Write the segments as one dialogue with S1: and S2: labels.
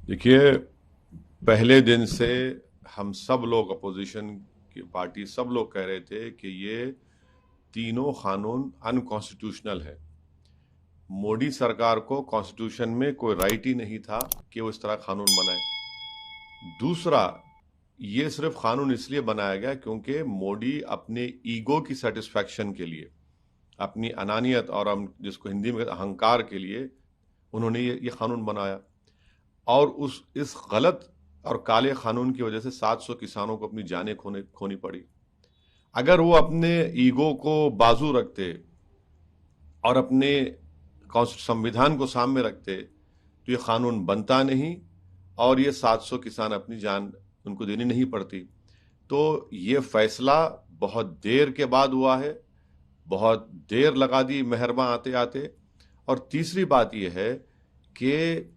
S1: देखिए, पहले दिन से हम सब लोग अपोजिशन की पार्टी सब लोग कह रहे थे कि ये तीनों कानून अनकॉन्स्टिट्यूशनल है। मोदी सरकार को कॉन्स्टिट्यूशन में कोई राइट ही नहीं था कि वो इस तरह कानून बनाए। दूसरा, ये सिर्फ कानून इसलिए बनाया गया क्योंकि मोदी अपने ईगो की सेटिस्फैक्शन के लिए, अपनी अनानियत और हम जिसको हिंदी में अहंकार के लिए उन्होंने ये कानून बनाया। और उस इस गलत और काले कानून की वजह से 700 किसानों को अपनी जानें खोनी पड़ी। अगर वो अपने ईगो को बाजू रखते और अपने संविधान को सामने रखते तो ये कानून बनता नहीं और ये 700 किसान अपनी जान उनको देनी नहीं पड़ती। तो ये फैसला बहुत देर के बाद हुआ है, बहुत देर लगा दी मेहरमा आते आते। और तीसरी बात यह है कि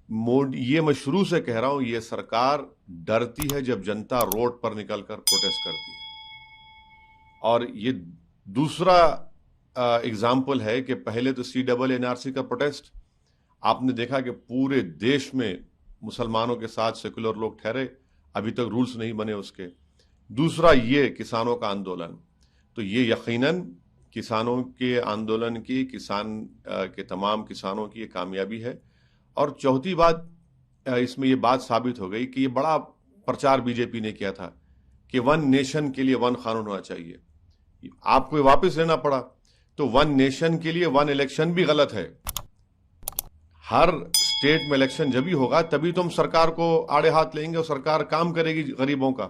S1: ये मैं शुरू से कह रहा हूं, ये सरकार डरती है जब जनता रोड पर निकलकर प्रोटेस्ट करती है। और ये दूसरा एग्जाम्पल है कि पहले तो CNRC का प्रोटेस्ट आपने देखा कि पूरे देश में मुसलमानों के साथ सेकुलर लोग ठहरे, अभी तक रूल्स नहीं बने उसके। दूसरा ये किसानों का आंदोलन, तो ये यकीनन किसानों के आंदोलन की, किसान के तमाम किसानों की ये कामयाबी है। और चौथी बात, इसमें ये बात साबित हो गई कि ये बड़ा प्रचार बीजेपी ने किया था कि वन नेशन के लिए वन कानून होना चाहिए, आपको ये वापस लेना पड़ा। तो वन नेशन के लिए वन इलेक्शन भी गलत है। हर स्टेट में इलेक्शन जब भी होगा तभी तो हम सरकार को आड़े हाथ लेंगे और सरकार काम करेगी गरीबों का।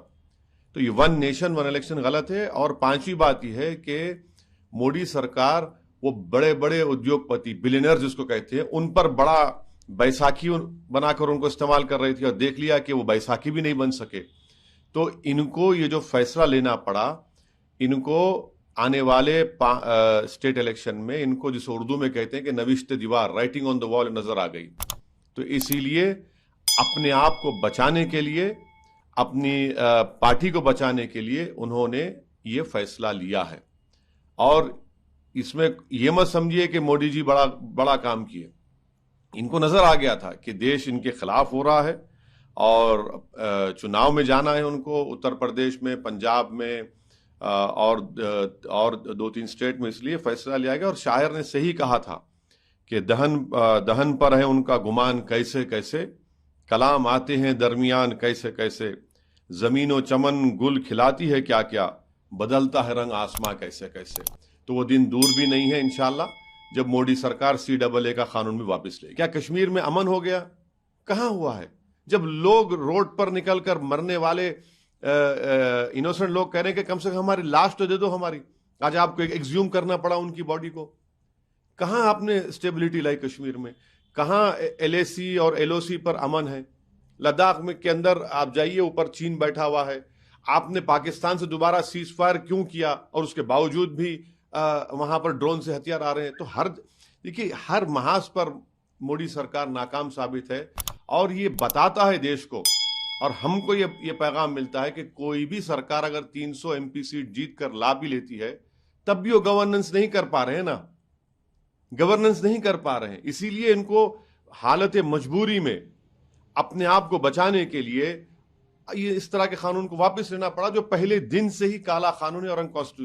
S1: तो ये वन नेशन वन इलेक्शन गलत है। और पांचवी बात यह है कि मोदी सरकार वो बड़े बड़े उद्योगपति, बिलियनर जिसको कहते हैं, उन पर बड़ा बैसाखी बनाकर उनको इस्तेमाल कर रही थी और देख लिया कि वो बैसाखी भी नहीं बन सके। तो इनको ये जो फैसला लेना पड़ा, इनको आने वाले स्टेट इलेक्शन में इनको जिसे उर्दू में कहते हैं कि नविश्ते दीवार, राइटिंग ऑन द वॉल नजर आ गई। तो इसीलिए अपने आप को बचाने के लिए, अपनी पार्टी को बचाने के लिए उन्होंने ये फैसला लिया है। और इसमें यह मत समझिए कि मोदी जी बड़ा बड़ा काम किए। इनको नजर आ गया था कि देश इनके खिलाफ हो रहा है और चुनाव में जाना है उनको, उत्तर प्रदेश में, पंजाब में और 2-3 स्टेट में। इसलिए फैसला लिया गया। और शायर ने सही कहा था कि दहन पर है उनका गुमान कैसे कैसे, कलाम आते हैं दरमियान कैसे कैसे, जमीनो चमन गुल खिलाती है क्या क्या, बदलता है रंग आसमां कैसे कैसे। तो वो दिन दूर भी नहीं है इंशाल्लाह जब मोदी सरकार CAA का कानून भी वापस ले। क्या कश्मीर में अमन हो गया? कहां हुआ है? जब लोग रोड पर निकलकर मरने वाले इनोसेंट लोग कह रहे हैं कि कम से कम हमारी लाश तो दे दो हमारी, आज आपको एक्सह्यूम करना पड़ा उनकी बॉडी को। कहां आपने स्टेबिलिटी लाई कश्मीर में? कहां LAC और LOC पर अमन है? लद्दाख में के अंदर आप जाइए, ऊपर चीन बैठा हुआ है। आपने पाकिस्तान से दोबारा सीज फायर क्यों किया और उसके बावजूद भी वहां पर ड्रोन से हथियार आ रहे हैं? तो देखिए, हर महाज पर मोदी सरकार नाकाम साबित है। और ये बताता है देश को, और हमको ये पैगाम मिलता है कि कोई भी सरकार अगर 300 MP सीट जीत कर ला भी लेती है तब भी वो गवर्नेंस नहीं कर पा रहे हैं ना, गवर्नेंस नहीं कर पा रहे हैं। इसीलिए इनको हालत मजबूरी में अपने आप को बचाने के लिए ये इस तरह के कानून को वापस लेना पड़ा, जो पहले दिन से ही काला कानून है और अनकॉन्स्टिट्यूशनल।